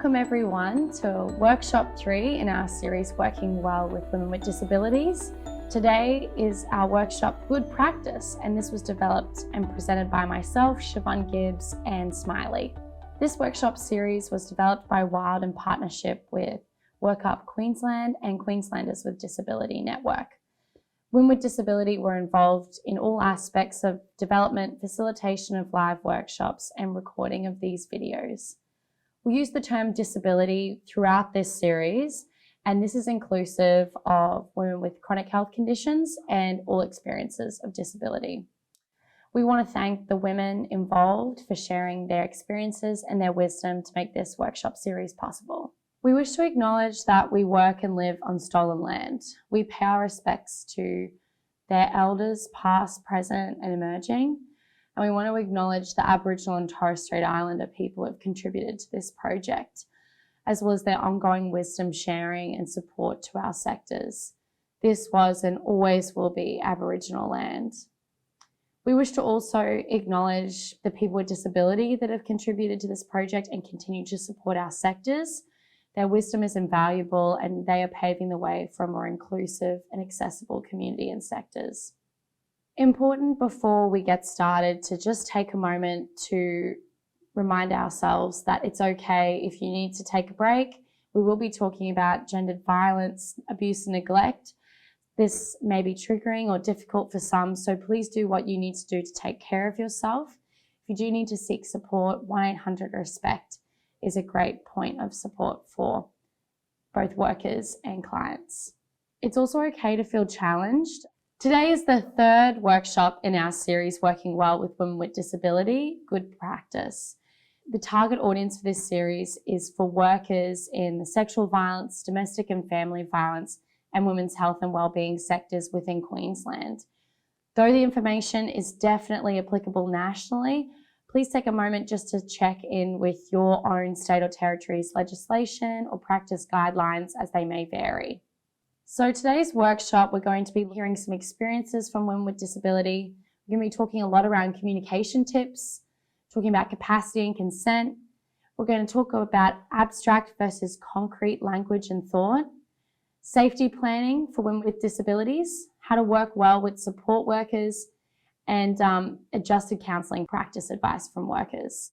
Welcome everyone to workshop 3 in our series Working Well with Women with Disabilities. Today is our workshop Good Practice, and this was developed and presented by myself, Siobhan Gibbs and Smiley. This workshop series was developed by WILD in partnership with WorkUp Queensland and Queenslanders with Disability Network. Women with Disability were involved in all aspects of development, facilitation of live workshops and recording of these videos. We use the term disability throughout this series, and this is inclusive of women with chronic health conditions and all experiences of disability. We want to thank the women involved for sharing their experiences and their wisdom to make this workshop series possible. We wish to acknowledge that we work and live on stolen land. We pay our respects to their elders, past, present, and emerging. And we want to acknowledge the Aboriginal and Torres Strait Islander people who have contributed to this project, as well as their ongoing wisdom sharing and support to our sectors. This was and always will be Aboriginal land. We wish to also acknowledge the people with disability that have contributed to this project and continue to support our sectors. Their wisdom is invaluable and they are paving the way for a more inclusive and accessible community and sectors. Important before we get started to just take a moment to remind ourselves that it's okay if you need to take a break. We will be talking about gendered violence, abuse and neglect. This may be triggering or difficult for some, so please do what you need to do to take care of yourself. If you do need to seek support, 1-800-RESPECT is a great point of support for both workers and clients. It's also okay to feel challenged. Today is the third workshop in our series, Working Well with Women with Disability, Good Practice. The target audience for this series is for workers in the sexual violence, domestic and family violence, and women's health and wellbeing sectors within Queensland. Though the information is definitely applicable nationally, please take a moment just to check in with your own state or territory's legislation or practice guidelines as they may vary. So today's workshop, we're going to be hearing some experiences from women with disability. We're going to be talking a lot around communication tips, talking about capacity and consent. We're going to talk about abstract versus concrete language and thought, safety planning for women with disabilities, how to work well with support workers, and adjusted counselling practice advice from workers.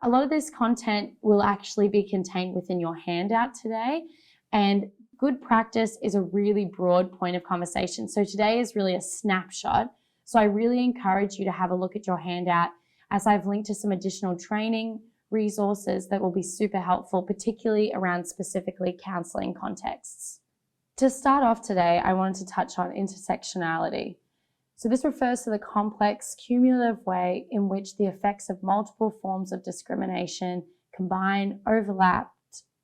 A lot of this content will actually be contained within your handout today, and good practice is a really broad point of conversation. So today is really a snapshot. So I really encourage you to have a look at your handout, as I've linked to some additional training resources that will be super helpful, particularly around specifically counselling contexts. To start off today, I wanted to touch on intersectionality. So this refers to the complex, cumulative way in which the effects of multiple forms of discrimination combine, overlap,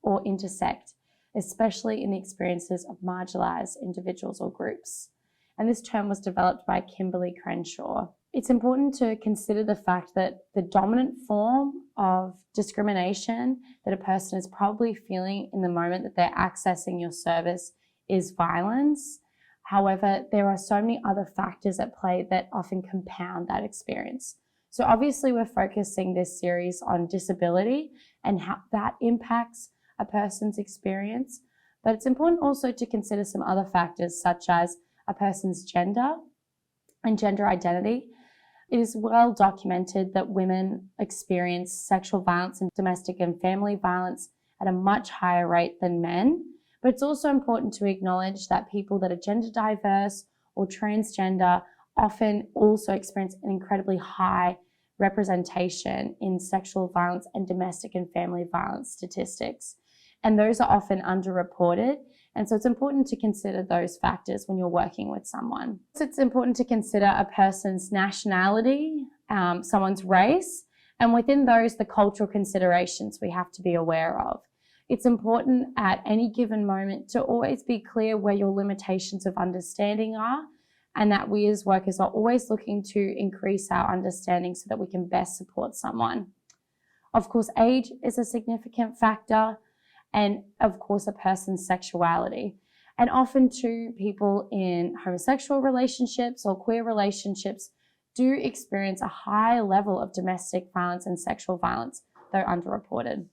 or intersect, especially in the experiences of marginalised individuals or groups. And this term was developed by Kimberly Crenshaw. It's important to consider the fact that the dominant form of discrimination that a person is probably feeling in the moment that they're accessing your service is violence. However, there are so many other factors at play that often compound that experience. So obviously we're focusing this series on disability and how that impacts a person's experience, but it's important also to consider some other factors such as a person's gender and gender identity. It is well documented that women experience sexual violence and domestic and family violence at a much higher rate than men. But it's also important to acknowledge that people that are gender diverse or transgender often also experience an incredibly high representation in sexual violence and domestic and family violence statistics. And those are often underreported. And so it's important to consider those factors when you're working with someone. So it's important to consider a person's nationality, someone's race, and within those, the cultural considerations we have to be aware of. It's important at any given moment to always be clear where your limitations of understanding are, and that we as workers are always looking to increase our understanding so that we can best support someone. Of course, age is a significant factor, and of course, a person's sexuality. And often too, people in homosexual relationships or queer relationships do experience a high level of domestic violence and sexual violence, though underreported.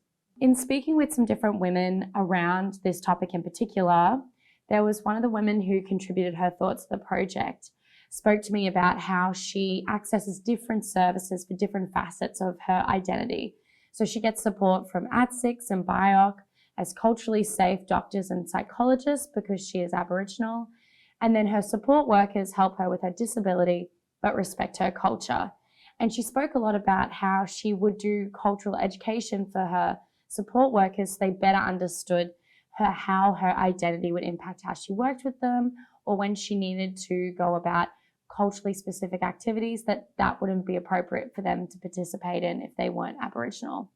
In speaking with some different women around this topic in particular, there was one of the women who contributed her thoughts to the project, spoke to me about how she accesses different services for different facets of her identity. So she gets support from ATSIX and BIOC as culturally safe doctors and psychologists because she is Aboriginal. And then her support workers help her with her disability but respect her culture. And she spoke a lot about how she would do cultural education for her support workers so they better understood how her identity would impact how she worked with them, or when she needed to go about culturally specific activities that wouldn't be appropriate for them to participate in if they weren't Aboriginal.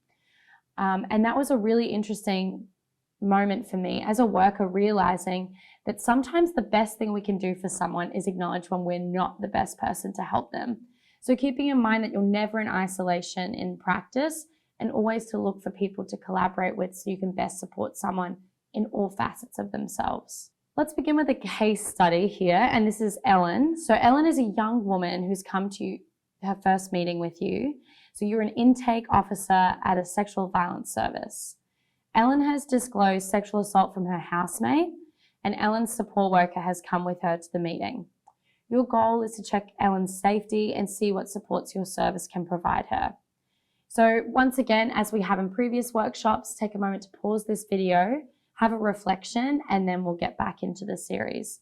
And that was a really interesting moment for me as a worker, realizing that sometimes the best thing we can do for someone is acknowledge when we're not the best person to help them. So keeping in mind that you're never in isolation in practice, and always to look for people to collaborate with so you can best support someone in all facets of themselves. Let's begin with a case study here, and this is Ellen. So Ellen is a young woman who's come to her first meeting with you. So you're an intake officer at a sexual violence service. Ellen has disclosed sexual assault from her housemate, and Ellen's support worker has come with her to the meeting. Your goal is to check Ellen's safety and see what supports your service can provide her. So once again, as we have in previous workshops, take a moment to pause this video, have a reflection, and then we'll get back into the series.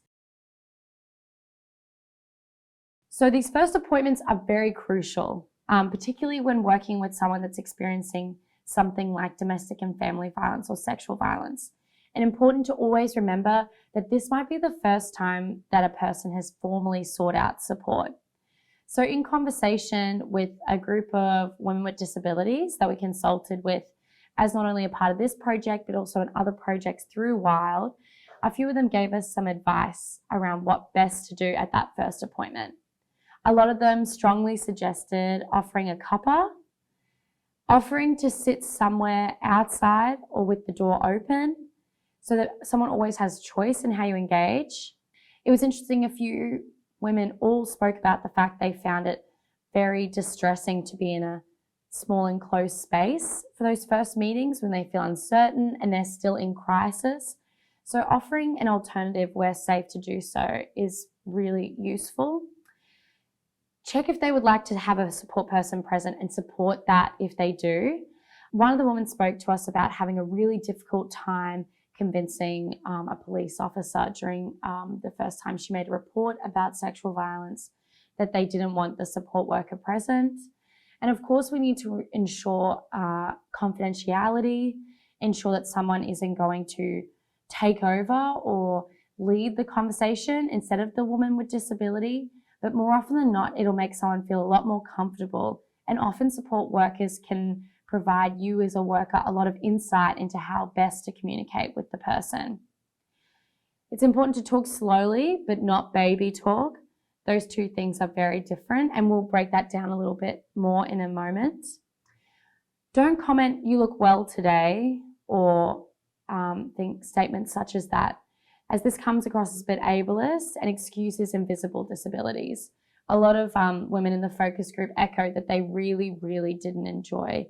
So these first appointments are very crucial, particularly when working with someone that's experiencing something like domestic and family violence or sexual violence. And important to always remember that this might be the first time that a person has formally sought out support. So in conversation with a group of women with disabilities that we consulted with as not only a part of this project, but also in other projects through WILD, a few of them gave us some advice around what best to do at that first appointment. A lot of them strongly suggested offering a cuppa, offering to sit somewhere outside or with the door open so that someone always has choice in how you engage. It was interesting, a few women all spoke about the fact they found it very distressing to be in a small enclosed space for those first meetings when they feel uncertain and they're still in crisis. So offering an alternative where safe to do so is really useful. Check if they would like to have a support person present and support that if they do. One of the women spoke to us about having a really difficult time convincing a police officer during the first time she made a report about sexual violence that they didn't want the support worker present. And of course, we need to ensure confidentiality, ensure that someone isn't going to take over or lead the conversation instead of the woman with disability. But more often than not, it'll make someone feel a lot more comfortable. And often support workers can provide you as a worker a lot of insight into how best to communicate with the person. It's important to talk slowly, but not baby talk. Those two things are very different, and we'll break that down a little bit more in a moment. Don't comment, "You look well today," or think statements such as that, as this comes across as a bit ableist and excuses invisible disabilities. A lot of women in the focus group echoed that they really, really didn't enjoy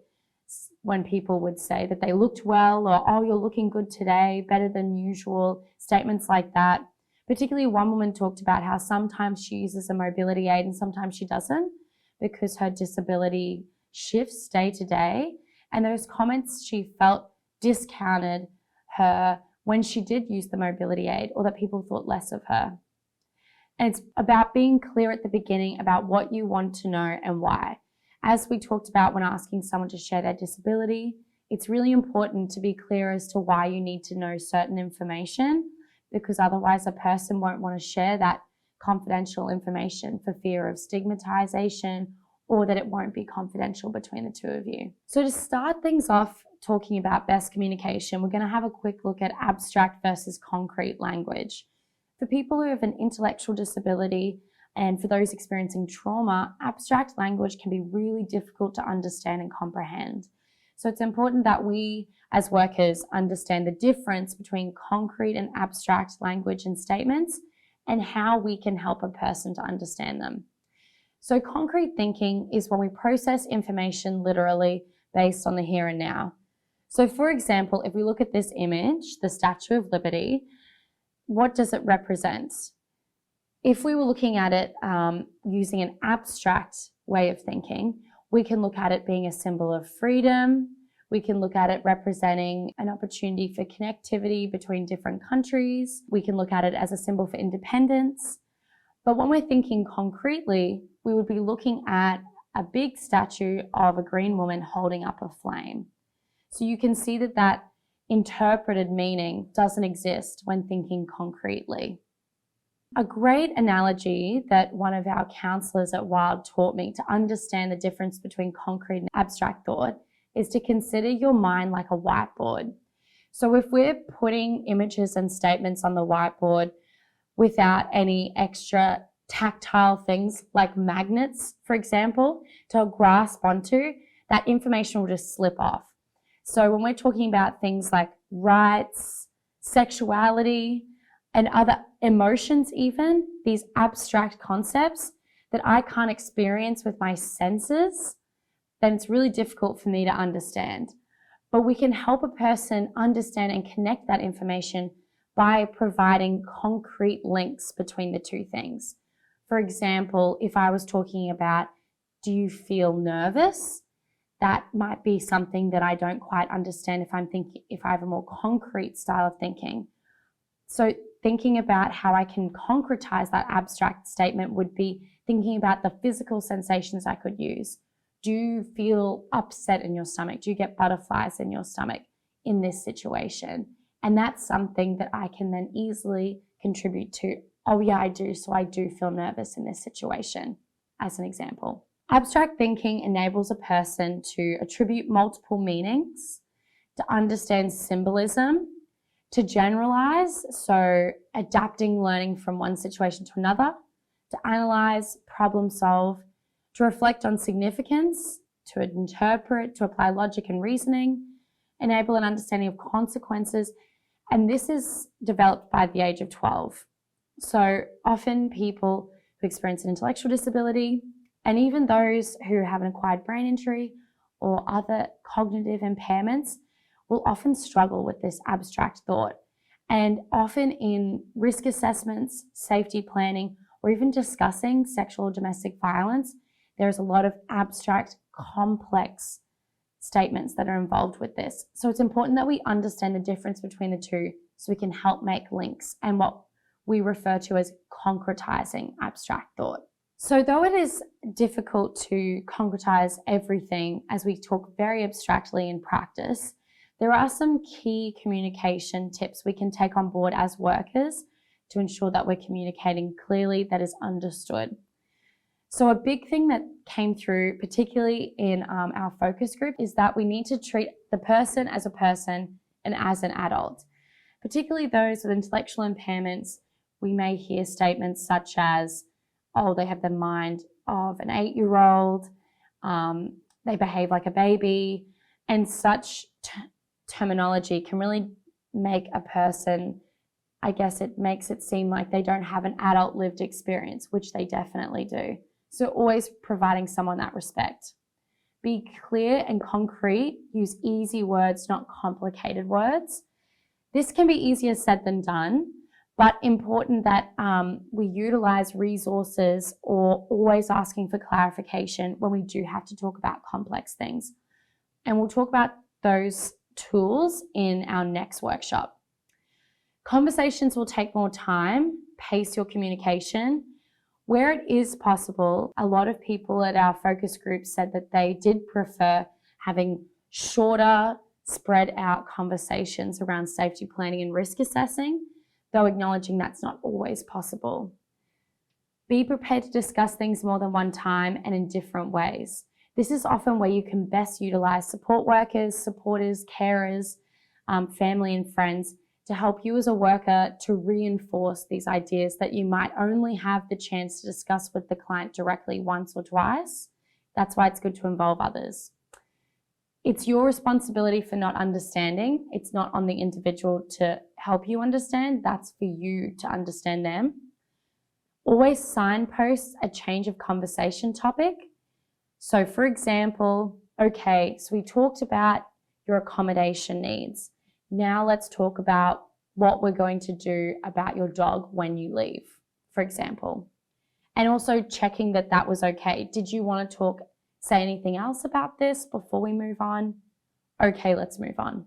when people would say that they looked well, or, "Oh, you're looking good today, better than usual," statements like that. Particularly one woman talked about how sometimes she uses a mobility aid and sometimes she doesn't because her disability shifts day to day. And those comments she felt discounted her when she did use the mobility aid, or that people thought less of her. And it's about being clear at the beginning about what you want to know and why. As we talked about when asking someone to share their disability, it's really important to be clear as to why you need to know certain information, because otherwise a person won't want to share that confidential information for fear of stigmatization, or that it won't be confidential between the two of you. So to start things off talking about best communication, we're going to have a quick look at abstract versus concrete language. For people who have an intellectual disability and for those experiencing trauma, abstract language can be really difficult to understand and comprehend. So it's important that we as workers understand the difference between concrete and abstract language and statements and how we can help a person to understand them. So concrete thinking is when we process information literally based on the here and now. So for example, if we look at this image, the Statue of Liberty, what does it represent? If we were looking at it using an abstract way of thinking, we can look at it being a symbol of freedom. We can look at it representing an opportunity for connectivity between different countries. We can look at it as a symbol for independence. But when we're thinking concretely, we would be looking at a big statue of a green woman holding up a flame. So you can see that that interpreted meaning doesn't exist when thinking concretely. A great analogy that one of our counselors at Wild taught me to understand the difference between concrete and abstract thought is to consider your mind like a whiteboard. So if we're putting images and statements on the whiteboard without any extra tactile things like magnets, for example, to grasp onto, that information will just slip off. So when we're talking about things like rights, sexuality, and other emotions even, these abstract concepts that I can't experience with my senses, then it's really difficult for me to understand. But we can help a person understand and connect that information by providing concrete links between the two things. For example, if I was talking about, do you feel nervous? That might be something that I don't quite understand if I have a more concrete style of thinking. So thinking about how I can concretize that abstract statement would be thinking about the physical sensations I could use. Do you feel upset in your stomach? Do you get butterflies in your stomach in this situation? And that's something that I can then easily contribute to. Oh yeah, I do. So I do feel nervous in this situation, as an example. Abstract thinking enables a person to attribute multiple meanings, to understand symbolism, to generalize, so adapting learning from one situation to another, to analyze, problem solve, to reflect on significance, to interpret, to apply logic and reasoning, enable an understanding of consequences, and this is developed by the age of 12. So often people who experience an intellectual disability, and even those who have an acquired brain injury or other cognitive impairments, will often struggle with this abstract thought. And often in risk assessments, safety planning, or even discussing sexual or domestic violence, there's a lot of abstract, complex statements that are involved with this. So it's important that we understand the difference between the two so we can help make links and what we refer to as concretizing abstract thought. So though it is difficult to concretize everything as we talk very abstractly in practice, there are some key communication tips we can take on board as workers to ensure that we're communicating clearly, that is understood. So a big thing that came through, particularly in our focus group, is that we need to treat the person as a person and as an adult. Particularly those with intellectual impairments, we may hear statements such as, oh, they have the mind of an 8-year-old, they behave like a baby, and such terminology can really make a person, I guess it makes it seem like they don't have an adult lived experience, which they definitely do. So always providing someone that respect. Be clear and concrete, use easy words, not complicated words. This can be easier said than done, but important that we utilize resources or always asking for clarification when we do have to talk about complex things. And we'll talk about those tools in our next workshop. Conversations will take more time, pace your communication. Where it is possible, a lot of people at our focus group said that they did prefer having shorter, spread out conversations around safety planning and risk assessing, though acknowledging that's not always possible. Be prepared to discuss things more than one time and in different ways. This is often where you can best utilize support workers, supporters, carers, family and friends to help you as a worker to reinforce these ideas that you might only have the chance to discuss with the client directly once or twice. That's why it's good to involve others. It's your responsibility for not understanding. It's not on the individual to help you understand. That's for you to understand them. Always signpost a change of conversation topic. So for example, okay, so we talked about your accommodation needs. Now let's talk about what we're going to do about your dog when you leave, for example. And also checking that that was okay. Did you want to say anything else about this before we move on? Okay, let's move on.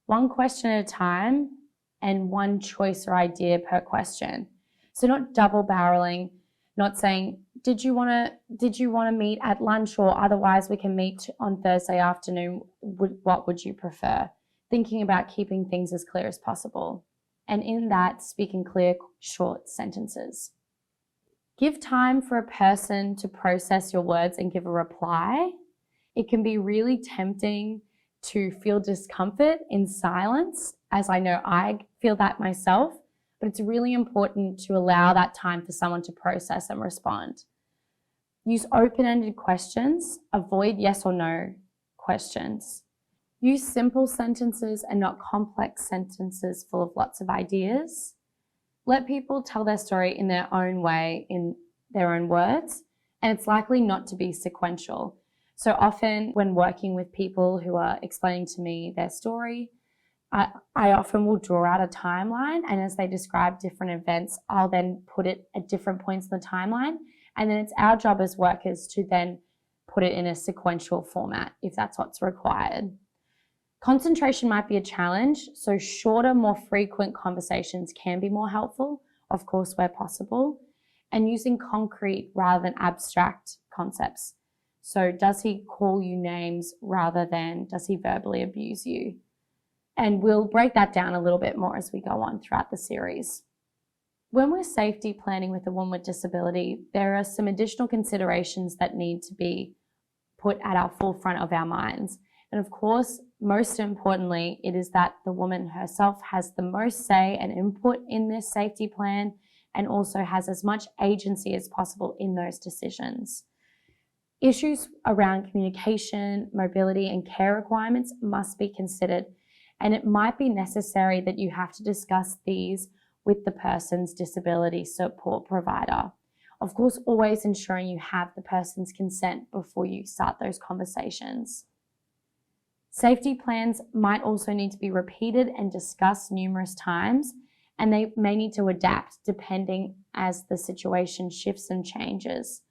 One question at a time and one choice or idea per question. So not double barreling, not saying, did you want to meet at lunch, or otherwise we can meet on Thursday afternoon? What would you prefer? Thinking about keeping things as clear as possible. And in that, speaking clear, short sentences. Give time for a person to process your words and give a reply. It can be really tempting to feel discomfort in silence, as I know I feel that myself, but it's really important to allow that time for someone to process and respond. Use open-ended questions, avoid yes or no questions. Use simple sentences and not complex sentences full of lots of ideas. Let people tell their story in their own way, in their own words, and it's likely not to be sequential. So often when working with people who are explaining to me their story, I often will draw out a timeline, and as they describe different events, I'll then put it at different points in the timeline, and then it's our job as workers to then put it in a sequential format if that's what's required. Concentration might be a challenge, so shorter, more frequent conversations can be more helpful, of course, where possible, and using concrete rather than abstract concepts. So does he call you names rather than does he verbally abuse you? And we'll break that down a little bit more as we go on throughout the series. When we're safety planning with a woman with disability, there are some additional considerations that need to be put at our forefront of our minds. And of course, most importantly, it is that the woman herself has the most say and input in this safety plan, and also has as much agency as possible in those decisions. Issues around communication, mobility, and care requirements must be considered, and it might be necessary that you have to discuss these with the person's disability support provider. Of course, always ensuring you have the person's consent before you start those conversations. Safety plans might also need to be repeated and discussed numerous times, and they may need to adapt depending as the situation shifts and changes.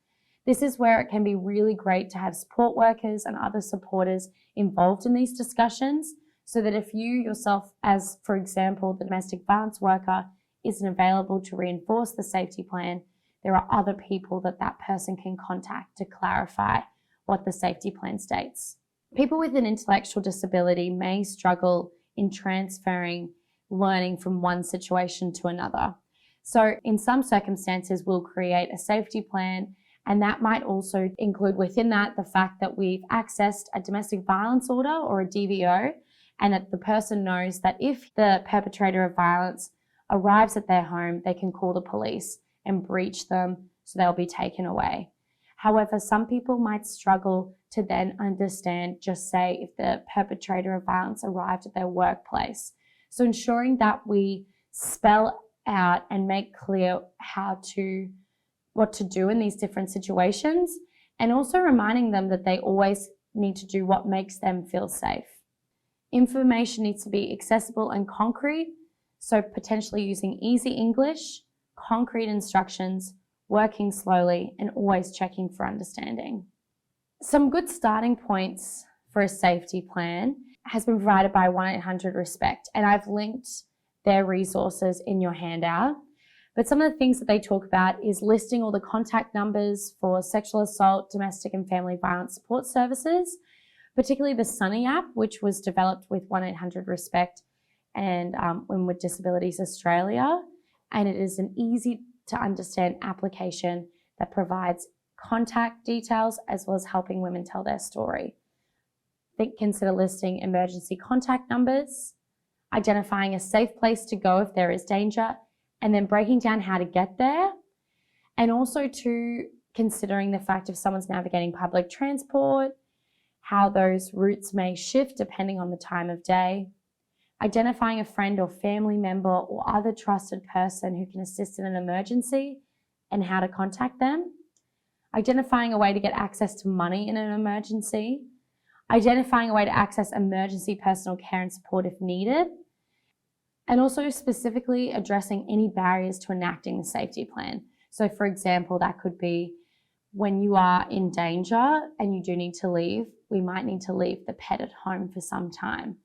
This is where it can be really great to have support workers and other supporters involved in these discussions, so that if you yourself, as for example, the domestic violence worker, isn't available to reinforce the safety plan, there are other people that person can contact to clarify what the safety plan states. People with an intellectual disability may struggle in transferring learning from one situation to another. So in some circumstances, we'll create a safety plan, and that might also include within that the fact that we've accessed a domestic violence order or a DVO, and that the person knows that if the perpetrator of violence arrives at their home, they can call the police and breach them, so they'll be taken away. However, some people might struggle to then understand, just say, if the perpetrator of violence arrived at their workplace. So ensuring that we spell out and make clear what to do in these different situations, and also reminding them that they always need to do what makes them feel safe. Information needs to be accessible and concrete, so potentially using easy English, concrete instructions, working slowly, and always checking for understanding. Some good starting points for a safety plan has been provided by 1-800-RESPECT, and I've linked their resources in your handout. But some of the things that they talk about is listing all the contact numbers for sexual assault, domestic and family violence support services, particularly the Sunny app, which was developed with 1-800-RESPECT and Women with Disabilities Australia. And it is an easy to understand application that provides contact details as well as helping women tell their story. Consider listing emergency contact numbers, identifying a safe place to go if there is danger, and then breaking down how to get there. And also considering the fact if someone's navigating public transport, how those routes may shift depending on the time of day. Identifying a friend or family member or other trusted person who can assist in an emergency and how to contact them. Identifying a way to get access to money in an emergency. identifying a way to access emergency personal care and support if needed, and also specifically addressing any barriers to enacting the safety plan. So for example, that could be when you are in danger and you do need to leave, we might need to leave the pet at home for some time,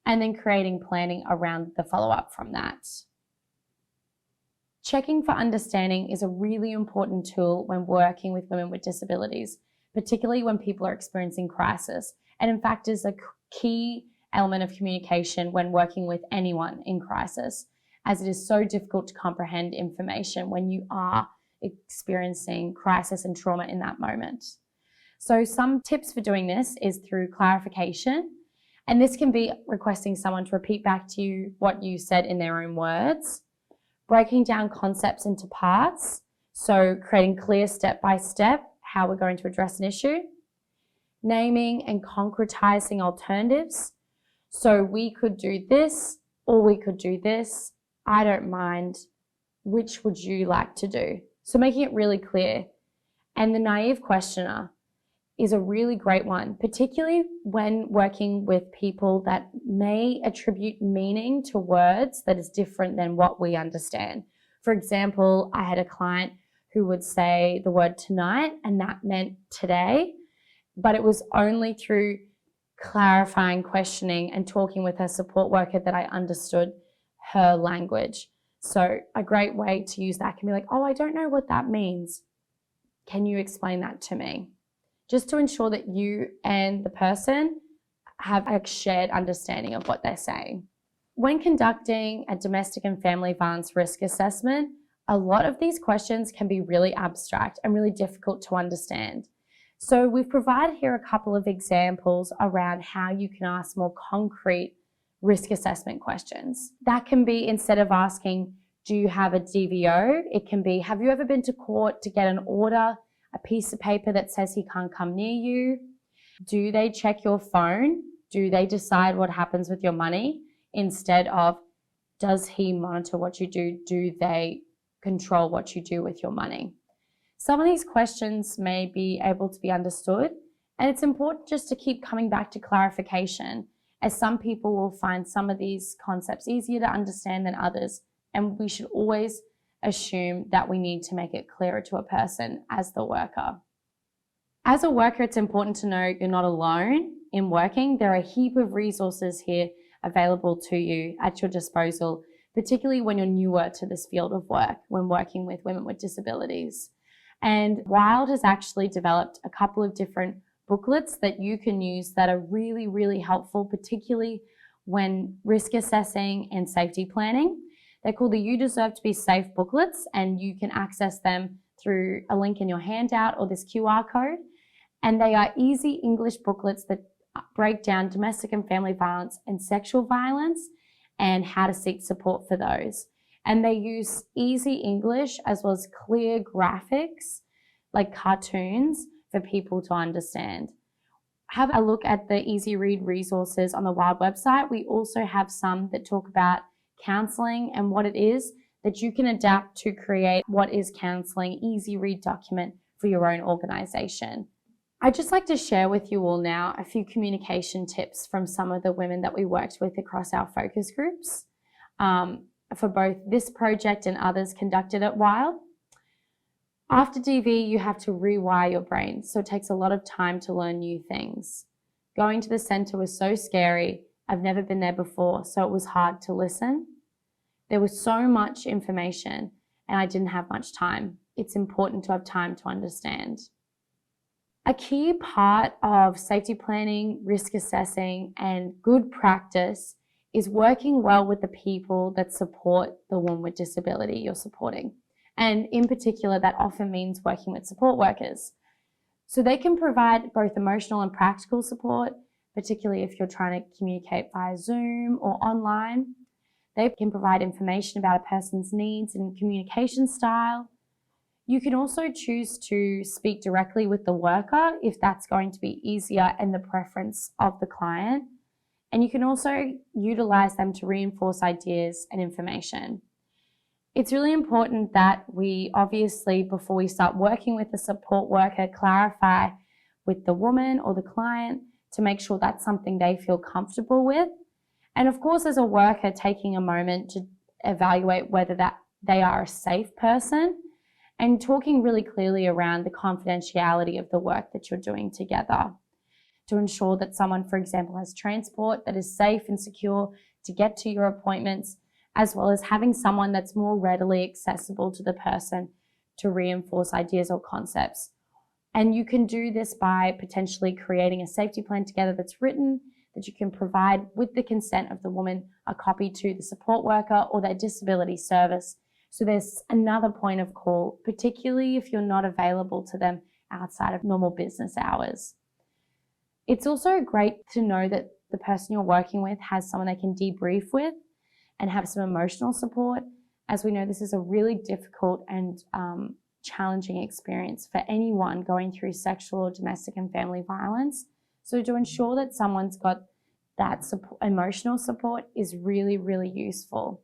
and then creating planning around the follow-up from that. Checking for understanding is a really important tool when working with women with disabilities, particularly when people are experiencing crisis, and in fact is a key element of communication when working with anyone in crisis, as it is so difficult to comprehend information when you are experiencing crisis and trauma in that moment. So some tips for doing this is through clarification, and this can be requesting someone to repeat back to you what you said in their own words, breaking down concepts into parts, so creating clear step-by-step how we're going to address an issue, naming and concretizing alternatives. So we could do this, or we could do this. I don't mind. Which would you like to do? So making it really clear. And the naive questioner is a really great one, particularly when working with people that may attribute meaning to words that is different than what we understand. For example, I had a client who would say the word tonight, and that meant today, but it was only through clarifying, questioning, and talking with her support worker that I understood her language. So a great way to use that can be like, oh, I don't know what that means. Can you explain that to me? Just to ensure that you and the person have a shared understanding of what they're saying. When conducting a domestic and family violence risk assessment, a lot of these questions can be really abstract and really difficult to understand. So we've provided here a couple of examples around how you can ask more concrete risk assessment questions. That can be, instead of asking, do you have a DVO? It can be, have you ever been to court to get an order, a piece of paper that says he can't come near you? Do they check your phone? Do they decide what happens with your money? Instead of, does he monitor what you do? Do they control what you do with your money? Some of these questions may be able to be understood, and it's important just to keep coming back to clarification, as some people will find some of these concepts easier to understand than others, and we should always assume that we need to make it clearer to a person as the worker. As a worker, it's important to know you're not alone in working. There are a heap of resources here available to you at your disposal, particularly when you're newer to this field of work, when working with women with disabilities. And Wild has actually developed a couple of different booklets that you can use that are really, really helpful, particularly when risk assessing and safety planning. They're called the You Deserve to Be Safe booklets, and you can access them through a link in your handout or this QR code. And they are easy English booklets that break down domestic and family violence and sexual violence and how to seek support for those. And they use easy English as well as clear graphics, like cartoons, for people to understand. Have a look at the easy read resources on the Wild website. We also have some that talk about counselling and what it is that you can adapt to create what is counselling, easy read document for your own organisation. I'd just like to share with you all now a few communication tips from some of the women that we worked with across our focus groups for both this project and others conducted at Wild. After DV, you have to rewire your brain, so it takes a lot of time to learn new things. Going to the centre was so scary. I've never been there before, so it was hard to listen. There was so much information and I didn't have much time. It's important to have time to understand. A key part of safety planning, risk assessing, and good practice is working well with the people that support the woman with disability you're supporting. And in particular, that often means working with support workers. So they can provide both emotional and practical support, particularly if you're trying to communicate via Zoom or online. They can provide information about a person's needs and communication style. You can also choose to speak directly with the worker if that's going to be easier and the preference of the client. And you can also utilize them to reinforce ideas and information. It's really important that we obviously, before we start working with the support worker, clarify with the woman or the client to make sure that's something they feel comfortable with. And of course, as a worker, taking a moment to evaluate whether that they are a safe person and talking really clearly around the confidentiality of the work that you're doing together to ensure that someone, for example, has transport that is safe and secure to get to your appointments, as well as having someone that's more readily accessible to the person to reinforce ideas or concepts. And you can do this by potentially creating a safety plan together that's written, that you can provide with the consent of the woman a copy to the support worker or their disability service. So there's another point of call, particularly if you're not available to them outside of normal business hours. It's also great to know that the person you're working with has someone they can debrief with and have some emotional support. As we know, this is a really difficult and challenging experience for anyone going through sexual or domestic and family violence. So to ensure that someone's got that emotional support is really, really useful.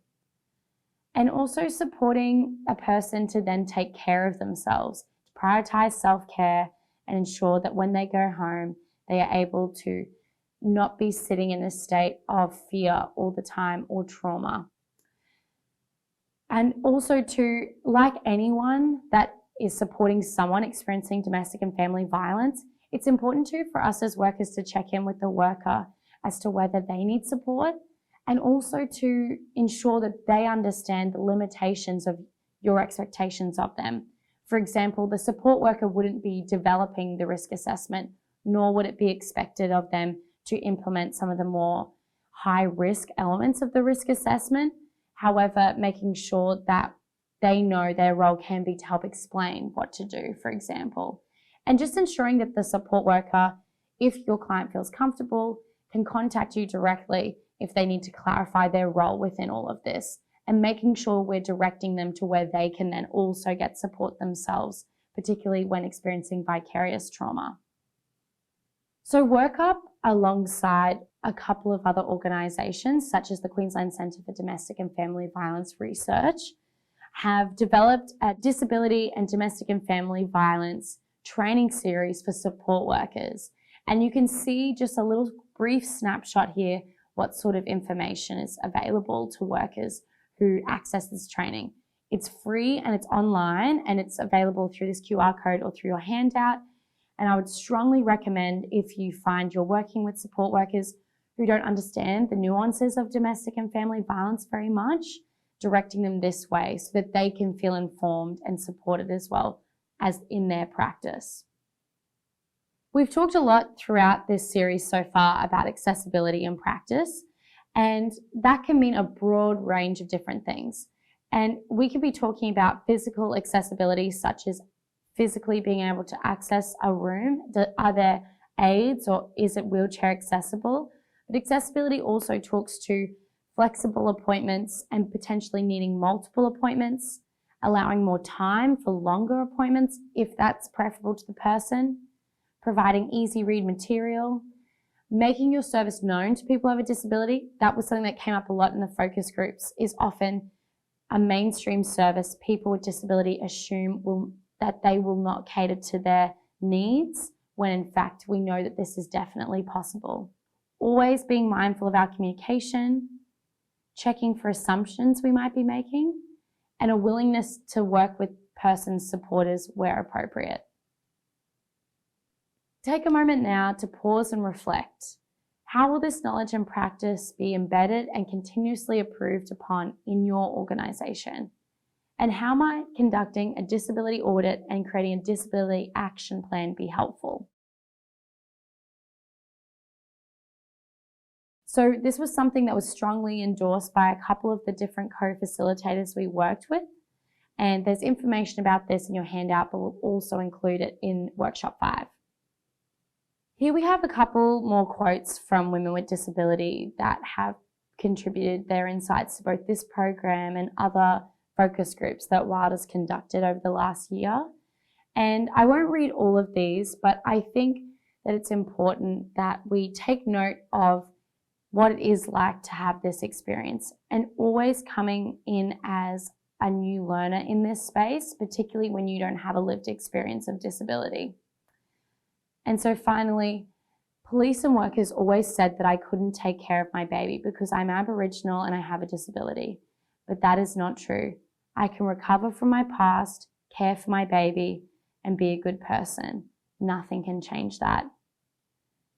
And also supporting a person to then take care of themselves, to prioritize self-care and ensure that when they go home, they are able to not be sitting in a state of fear all the time or trauma. And also to, like anyone that is supporting someone experiencing domestic and family violence, it's important too for us as workers to check in with the worker as to whether they need support and also to ensure that they understand the limitations of your expectations of them. For example, the support worker wouldn't be developing the risk assessment, nor would it be expected of them to implement some of the more high risk elements of the risk assessment. However, making sure that they know their role can be to help explain what to do, for example. And just ensuring that the support worker, if your client feels comfortable, can contact you directly if they need to clarify their role within all of this, and making sure we're directing them to where they can then also get support themselves, particularly when experiencing vicarious trauma. So WorkUp, alongside a couple of other organisations, such as the Queensland Centre for Domestic and Family Violence Research, have developed a disability and domestic and family violence training series for support workers. And you can see just a little brief snapshot here what sort of information is available to workers who access this training. It's free and it's online and it's available through this QR code or through your handout. And I would strongly recommend, if you find you're working with support workers who don't understand the nuances of domestic and family violence very much, directing them this way so that they can feel informed and supported as well as in their practice. We've talked a lot throughout this series so far about accessibility in practice, and that can mean a broad range of different things. And we could be talking about physical accessibility, such as physically being able to access a room. Are there aids or is it wheelchair accessible? But accessibility also talks to flexible appointments and potentially needing multiple appointments, allowing more time for longer appointments if that's preferable to the person, providing easy read material, making your service known to people who have a disability. That was something that came up a lot in the focus groups, is often a mainstream service people with disability assume that they will not cater to their needs, when in fact we know that this is definitely possible. Always being mindful of our communication, checking for assumptions we might be making, and a willingness to work with person's supporters where appropriate. Take a moment now to pause and reflect. How will this knowledge and practice be embedded and continuously improved upon in your organisation? And how might conducting a disability audit and creating a disability action plan be helpful? So this was something that was strongly endorsed by a couple of the different co-facilitators we worked with. And there's information about this in your handout, but we'll also include it in Workshop 5. Here we have a couple more quotes from women with disability that have contributed their insights to both this program and other focus groups that WILD has conducted over the last year. And I won't read all of these, but I think that it's important that we take note of what it is like to have this experience, and always coming in as a new learner in this space, particularly when you don't have a lived experience of disability. And so finally, Police and workers always said that I couldn't take care of my baby because I'm Aboriginal and I have a disability. But that is not true. I can recover from my past, care for my baby, and be a good person. Nothing can change that.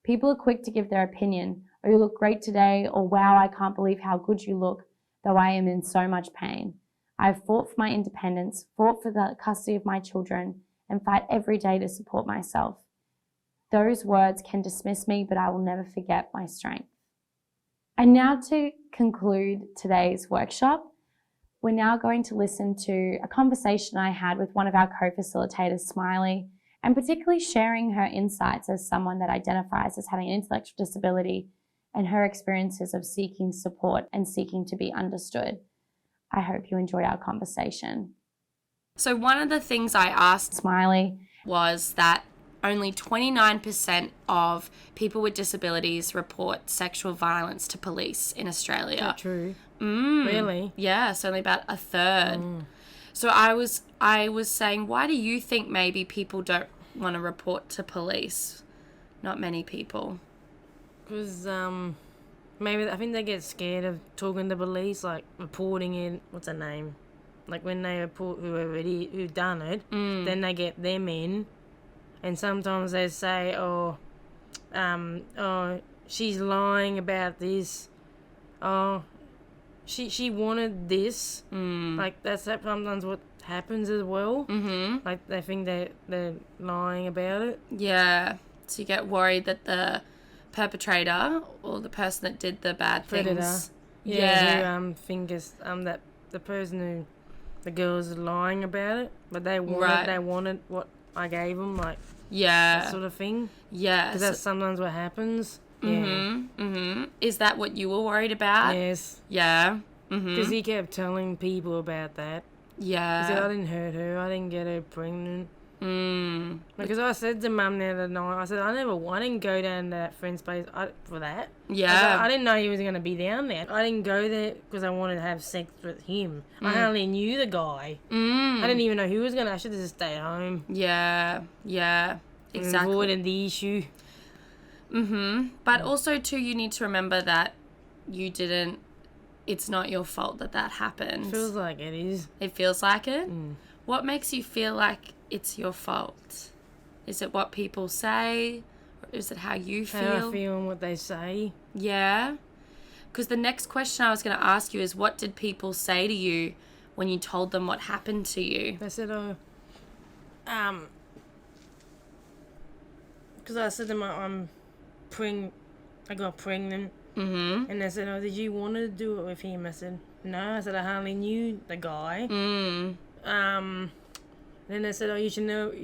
People are quick to give their opinion. Oh, you look great today, or wow, I can't believe how good you look, though I am in so much pain. I've fought for my independence, fought for the custody of my children, and fight every day to support myself. Those words can dismiss me, but I will never forget my strength. And now to conclude today's workshop, we're now going to listen to a conversation I had with one of our co-facilitators, Smiley, and particularly sharing her insights as someone that identifies as having an intellectual disability and her experiences of seeking support and seeking to be understood. I hope you enjoy our conversation. So one of the things I asked Smiley was that only 29% of people with disabilities report sexual violence to police in Australia. Is that true? Really? Yeah, it's only about a third. So I was saying, why do you think maybe people don't want to report to police? Not many people. Because maybe I think they get scared of talking to police, like reporting it. What's her name? Like when they report who done it, then they get them in. And sometimes they say, oh, she's lying about this. Oh, she wanted this. Like that's sometimes what happens as well. Like they think they're lying about it. Yeah. So you get worried that the perpetrator or the person that did the bad things. Yeah. Who fingers that the person who the girls are lying about it, but they wanted what I gave them, like that sort of thing. Yeah, because that's sometimes what happens. Is that what you were worried about? Yes. Yeah. Because he kept telling people about that. Yeah. He said, I didn't hurt her. I didn't get her pregnant. Because I said to Mum the other night, I said, I didn't go down to that friend's place for that. Yeah. I didn't know he was going to be down there. I didn't go there because I wanted to have sex with him. I hardly knew the guy. I didn't even know who was going to. I should have just stayed home. Yeah. Yeah. Exactly. Avoided the issue. But also, too, you need to remember that it's not your fault that happened. It feels like it is. It feels like it? What makes you feel like it's your fault? Is it what people say? Or is it how you feel? How I feel and what they say. Yeah. Because the next question I was going to ask you is, what did people say to you when you told them what happened to you? They said, because I said to them, I got pregnant. And they said, oh, did you want to do it with him? I said, no. I said, I hardly knew the guy. Then they said, oh, you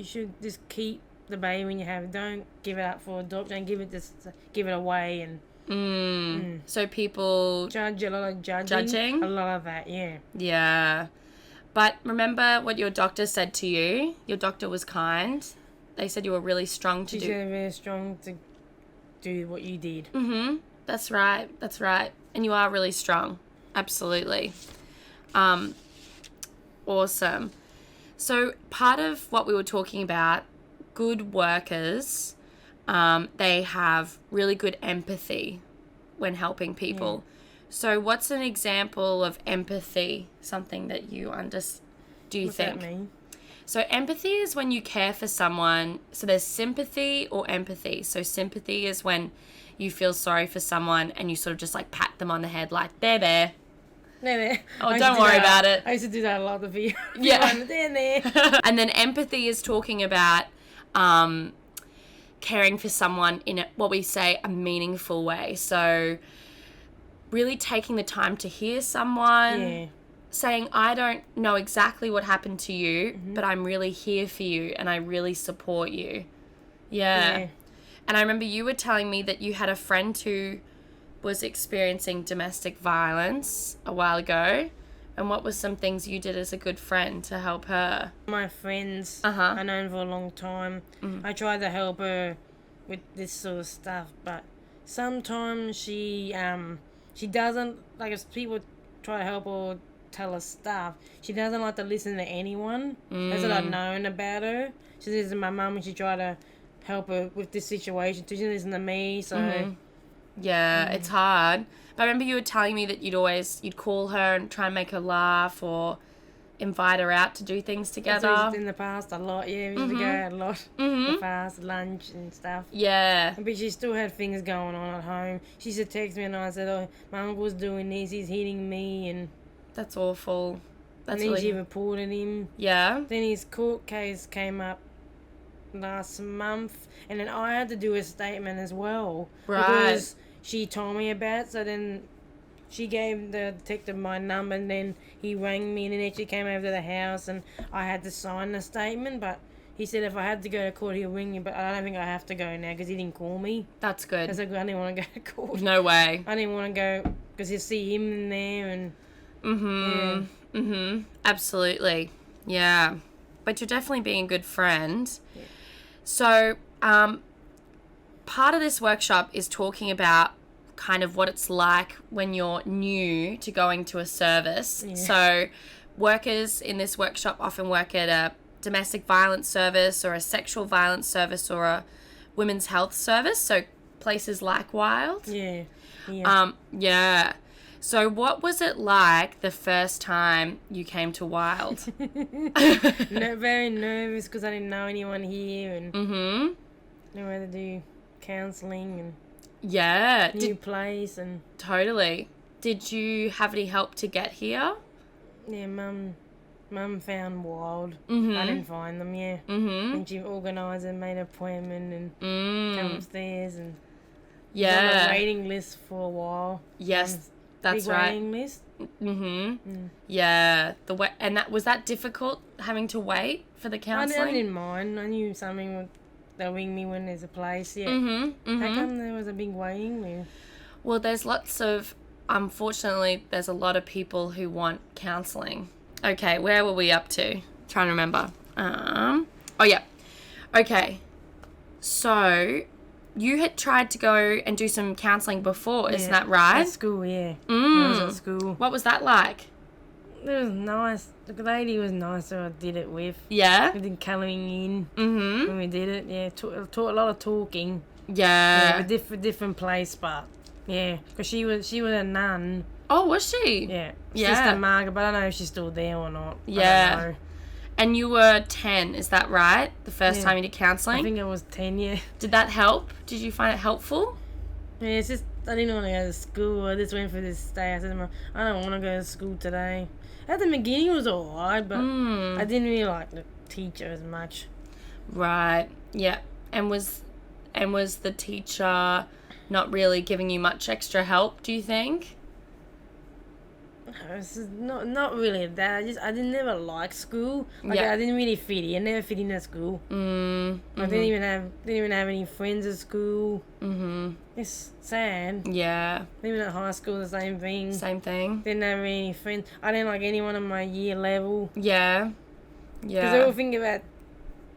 should just keep the baby when you have it. Don't give it up for adoption. Give it away. And So people judge, a lot of judging. A lot of that, yeah. Yeah. But remember what your doctor said to you. Your doctor was kind. They said you were really strong to She said very strong to do what you did. That's right. And you are really strong. Absolutely. Awesome. So part of what we were talking about, good workers, they have really good empathy when helping people. Yeah. So what's an example of empathy, something that you do you think? What's that mean? So empathy is when you care for someone. So there's sympathy or empathy. So sympathy is when you feel sorry for someone and you sort of just like pat them on the head like, they're there. They're there. Oh, don't worry about it. I used to do that a lot of the video. Yeah. They're there. And then empathy is talking about caring for someone in what we say a meaningful way. So really taking the time to hear someone. Yeah. Saying, I don't know exactly what happened to you, but I'm really here for you and I really support you. Yeah. And I remember you were telling me that you had a friend who was experiencing domestic violence a while ago. And what were some things you did as a good friend to help her? My friends, I known for a long time. I tried to help her with this sort of stuff, but sometimes she doesn't, like if people try to help her tell her stuff, she doesn't like to listen to anyone. That's what I've known about her. She says to my mum when she tried to help her with this situation. She doesn't listen to me, so Yeah, it's hard. But I remember you were telling me that you'd call her and try and make her laugh or invite her out to do things that's together. what we did in the past a lot. Yeah, we used to go out a lot. The fast lunch and stuff. Yeah. But she still had things going on at home. She used to text me and I said, "Oh, my uncle's doing this. He's hitting me," and That's awful. That's then really... she reported him. Yeah? Then his court case came up last month, and then I had to do a statement as well. Right. Because she told me about it, so then she gave the detective my number, and then he rang me, and then actually came over to the house, and I had to sign the statement, but he said if I had to go to court, he'll ring you, but I don't think I have to go now, because he didn't call me. That's good. Because I didn't want to go to court. No way. I didn't want to go, because you see him in there, and... Absolutely. Yeah. But you're definitely being a good friend. Yeah. So, part of this workshop is talking about kind of what it's like when you're new to going to a service. Yeah. So, workers in this workshop often work at a domestic violence service or a sexual violence service or a women's health service. So, places like Wild. Yeah. Yeah. So what was it like the first time you came to Wild? Very nervous because I didn't know anyone here and know how to do counselling and Yeah. new place and Totally. Did you have any help to get here? yeah, Mum found Wild. I didn't find them. Yeah, and she organised and made an appointment and come upstairs and was on a waiting list for a while. Yes, that's big right. waiting list. Yeah. And that was that difficult having to wait for the I counselling? didn't mind. I knew something would. They'll ring me when there's a place. Yeah. How come there was a big waiting list? Well, unfortunately, there's a lot of people who want counselling. Okay, where were we up to? Trying to remember. Oh, yeah. Okay. So, you had tried to go and do some counselling before, isn't that right? At school, yeah. I was at school. What was that like? It was nice. The lady was nice who I did it with. Yeah? We did colouring in when we did it. Yeah, taught a lot of talking. Yeah. Yeah, a different place, but yeah, because she was a nun. Oh, was she? Yeah. Yeah. Sister Margaret, but I don't know if she's still there or not. Yeah. I don't know. And you were 10, is that right? The first time you did counselling? I think I was 10, yeah. Did that help? Did you find it helpful? Yeah, it's just, I didn't want to go to school. I just went for this day. I said to Mum, I don't want to go to school today. At the beginning, it was alright, but I didn't really like the teacher as much. Right. Yeah. And was the teacher not really giving you much extra help, do you think? It's not really that. I didn't never like school. Like Yeah. I didn't really fit in. I never fit in at school. I didn't even have any friends at school. It's sad. Yeah. Even at high school, the same thing. Same thing. Didn't have any friends. I didn't like anyone on my year level. Yeah. Because they all Yeah. think about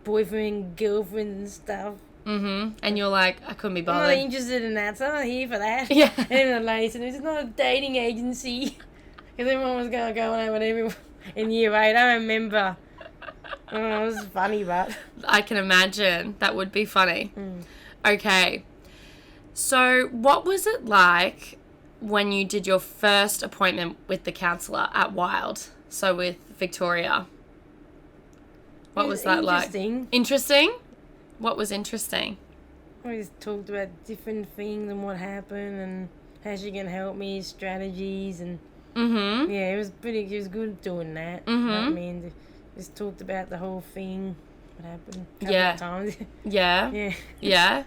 boyfriend, girlfriend and stuff. And you're like, I couldn't be I'm not bothered. interested in that, so I'm not here for that. Yeah. And then the lady said, it's not a dating agency. Because everyone was going out with everyone in year 8. I remember. Oh, it was funny, but... I can imagine. That would be funny. Okay. So, what was it like when you did your first appointment with the counsellor at Wild? So, with Victoria. What was that like? Interesting? What was interesting? We just talked about different things and what happened and how she can help me, strategies and... Yeah, it was good doing that. I mean, just talked about the whole thing, what happened a couple of times. Yeah. Yeah. Yeah.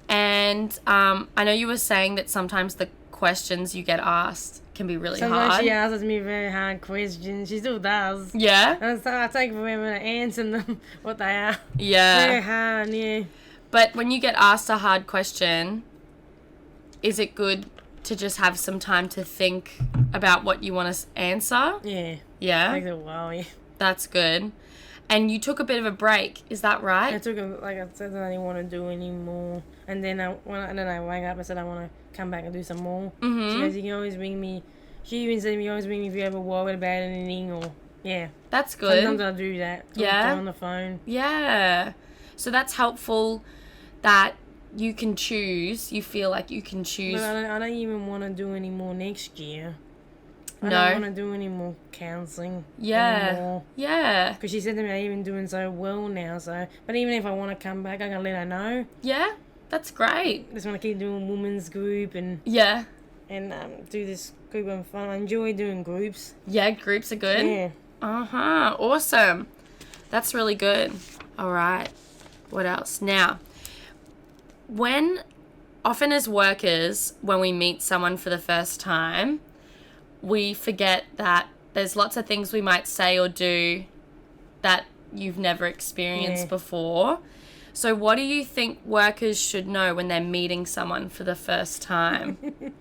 And I know you were saying that sometimes the questions you get asked can be really Sometimes hard. she asks me very hard questions. She still does. Yeah? And so I take forever to answer them, what they are. Yeah. Very hard, yeah. But when you get asked a hard question, is it good to just have some time to think about what you want to answer? Yeah. Yeah? Takes a while, yeah. That's good. And you took a bit of a break, is that right? I took like I said, I didn't want to do anymore. And then I rang up and said I want to come back and do some more. She goes, you can always ring me. She even said, you can always ring me if you ever worried about anything or, yeah. That's good. Sometimes I do that. Talk to her on the phone. Yeah. So that's helpful that you can choose. You feel like you can choose. But I don't even want to do any more next year. I No. don't want to do any more counselling Yeah. anymore. Yeah. Because she said to me, I'm even doing so well now. So, but even if I want to come back, I'm going to let her know. Yeah. That's great. I just want to keep doing women's group and Yeah. do this group of fun. I enjoy doing groups. Yeah, groups are good. Yeah. Uh-huh. Awesome. That's really good. All right. What else? Now, often as workers, when we meet someone for the first time, we forget that there's lots of things we might say or do that you've never experienced before. So what do you think workers should know when they're meeting someone for the first time? You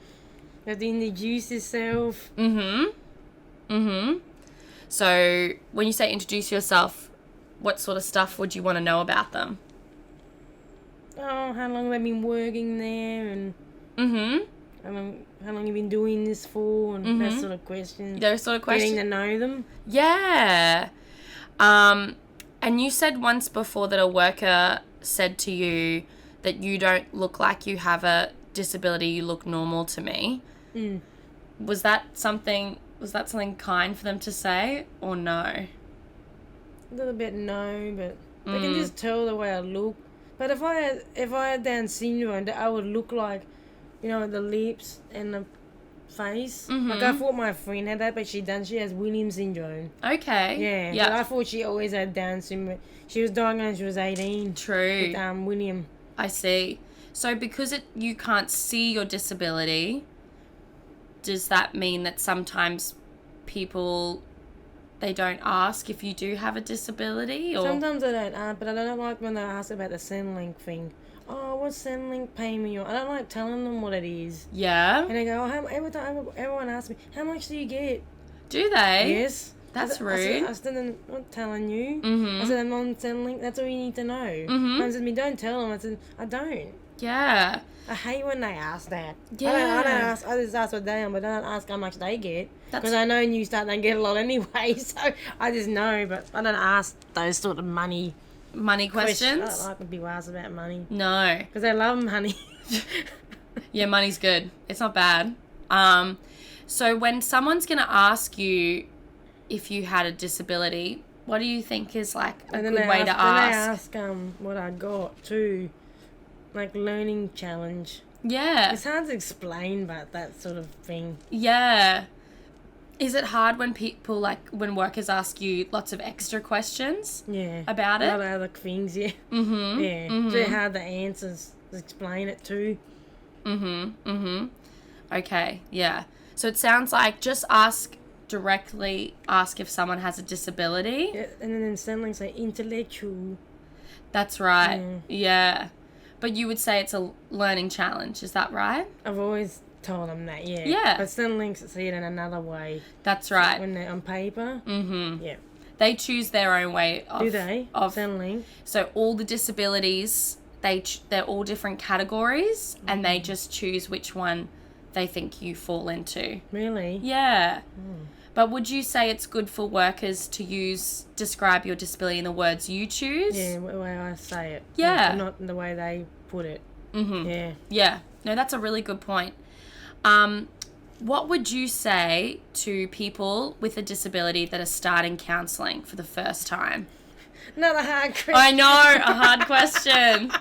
have to introduce yourself. So when you say introduce yourself, what sort of stuff would you want to know about them? Oh, how long they've been working there and how long you've been doing this for and that sort of questions. Those sort of questions. Getting to know them. Yeah. And you said once before that a worker said to you that you don't look like you have a disability, you look normal to me. Was that something kind for them to say or no? A little bit no, but they can just tell the way I look. But if I had Down syndrome, I would look like, the lips and the face. Like I thought my friend had that, but she has Williams syndrome. Okay. Yeah. Yeah. But I thought she always had Down syndrome. She was diagnosed when she was 18. True. With William. I see. So because you can't see your disability, does that mean that sometimes people, they don't ask if you do have a disability? Or Sometimes I don't ask, but I don't like when they ask about the Centrelink thing. Oh, what's Centrelink paying me? I don't like telling them what it is. Yeah. And they go, every time everyone asks me, how much do you get? Do they? Yes. That's rude. rude. I said, I'm not telling you. Mm-hmm. I said, I'm on Centrelink. That's all you need to know. Mm-hmm. Mum said to me, don't tell them. I said, I don't. Yeah. I hate when they ask that. Yeah. I don't ask. I just ask what they are, but I don't ask how much they get. That's- Because I know New Start don't get a lot anyway, so I just know, but I don't ask those sort of money Questions? I don't like when people ask about money. No. Because they love money. Yeah, money's good. It's not bad. So when someone's going to ask you if you had a disability, what do you think is like a good way to ask? Then they ask what I got too. Like learning challenge. Yeah. It's hard to explain, but that sort of thing. Yeah. Is it hard when when workers ask you lots of extra questions Yeah. about A it? lot of other things, yeah. Mm-hmm. Yeah. Mm-hmm. It's very hard to answers, to explain it too. Mm-hmm. Mm-hmm. Okay, yeah. So it sounds like just ask if someone has a disability. Yeah, and then suddenly say intellectual. That's right. Yeah. But you would say it's a learning challenge, is that right? I've always told them that, yeah. Yeah. But Centrelink see it in another way. That's right. When they're on paper. Mm-hmm. Yeah. They choose their own way of... Do they? Centrelink. So all the disabilities, they're all different categories, and they just choose which one they think you fall into. Really? Yeah. But would you say it's good for workers to describe your disability in the words you choose? Yeah, the way I say it. Yeah. Not the way they put it. Mm-hmm. Yeah. Yeah. No, that's a really good point. What would you say to people with a disability that are starting counselling for the first time? Not a hard question. I know, a hard question.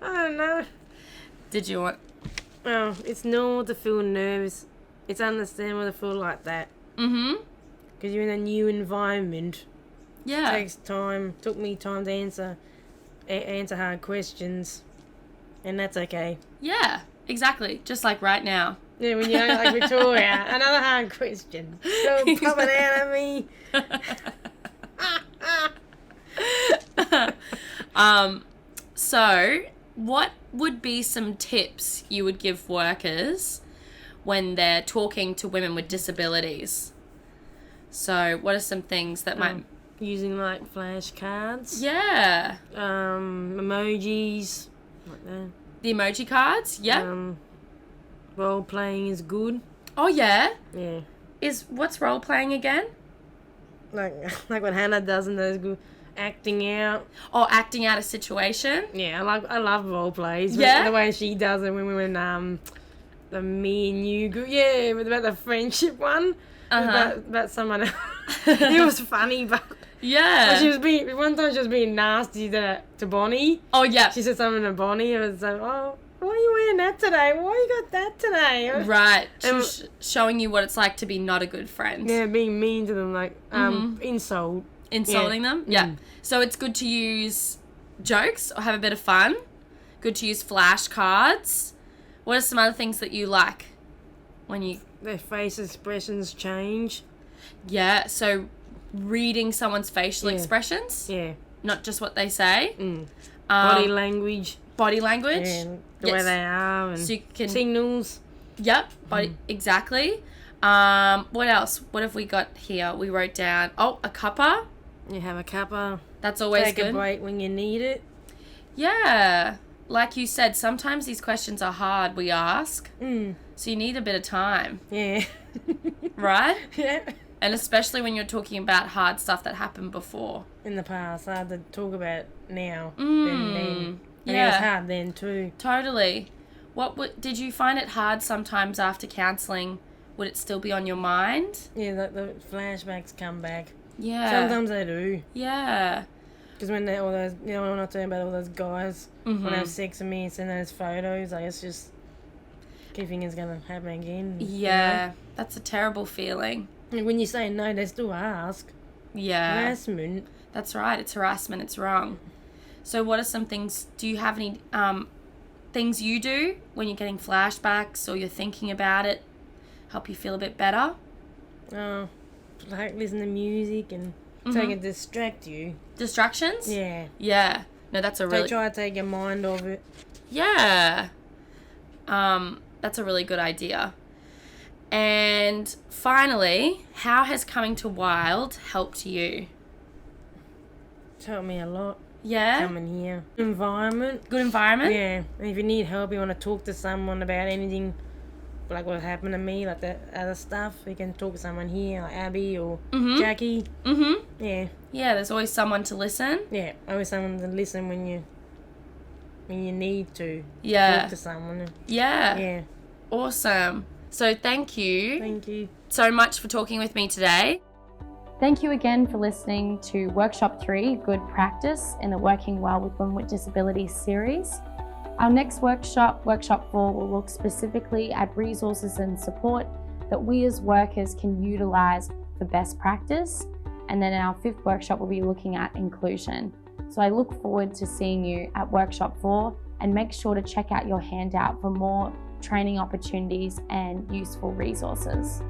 I don't know. Did you want... Well, it's normal to feel nervous. It's understandable to feel like that. Mm-hmm. Because you're in a new environment. Yeah. It takes time. Took me time to answer hard questions. And that's okay. Yeah, exactly. Just like right now. Yeah, when you're like Victoria. Another hard question. Still coming out of me. So, what would be some tips you would give workers when they're talking to women with disabilities? So, what are some things that might... Using like flashcards. Yeah. Emojis. Like that. The emoji cards? Yeah. Role playing is good. Oh, yeah? Yeah. What's role playing again? like what Hannah does in those good acting out. Or acting out a situation. Yeah, I love role plays. Yeah? The way she does it when we were in the Me and You group. Yeah, about the friendship one. About someone else. It was funny, but Yeah. she was one time she was being nasty to Bonnie. Oh, yeah. She said something to Bonnie. It was like, oh, why are you wearing that today? Why you got that today? Right. She was showing you what it's like to be not a good friend. Yeah, being mean to them, like insult. Insulting them. Yeah. So it's good to use jokes or have a bit of fun. Good to use flashcards. What are some other things that you like when you... Their face expressions change. Yeah, so reading someone's facial expressions. Yeah. Not just what they say. Body language. Body language. Yeah, the way they are. And so you can... signals. Yep. Body... Exactly. What else? What have we got here? We wrote down... Oh, a cuppa. You have a cuppa. That's always Take good. a break when you need it. Yeah. Like you said, sometimes these questions are hard, we ask. So you need a bit of time. Yeah. Right? Yeah. And especially when you're talking about hard stuff that happened before. In the past, hard to talk about now than then. And it was Yeah. hard then too. Totally. Did you find it hard sometimes after counselling? Would it still be on your mind? Yeah, the flashbacks come back. Yeah. Sometimes they do. Yeah. Because when all those, when I'm not talking about all those guys when they have sex with me and send those photos, like it's just keep thinking it's gonna happen again. Yeah. That's a terrible feeling. And when you say no, they still ask. Yeah. Harassment. That's right. It's harassment. It's wrong. So what are some things... Do you have any things you do when you're getting flashbacks or you're thinking about it? Help you feel a bit better? Oh, like listen to music and so it can distract you. Distractions? Yeah. Yeah. No, that's a So really... try to take your mind off it. Yeah. That's a really good idea. And finally, how has coming to Wild helped you? It's helped me a lot. Yeah? Coming here. Environment. Good environment? Yeah. And if you need help, you want to talk to someone about anything like what happened to me, like that other stuff, you can talk to someone here, like Abby or Jackie. Yeah. Yeah, there's always someone to listen. Yeah. Always someone to listen when you need to Yeah. talk to someone. Yeah. Yeah. Awesome. So thank you. Thank you. So much for talking with me today. Thank you again for listening to Workshop 3, Good Practice in the Working Well with Women with Disabilities series. Our next workshop, Workshop 4, will look specifically at resources and support that we as workers can utilise for best practice. And then our 5th workshop will be looking at inclusion. So I look forward to seeing you at Workshop 4, and make sure to check out your handout for more training opportunities and useful resources.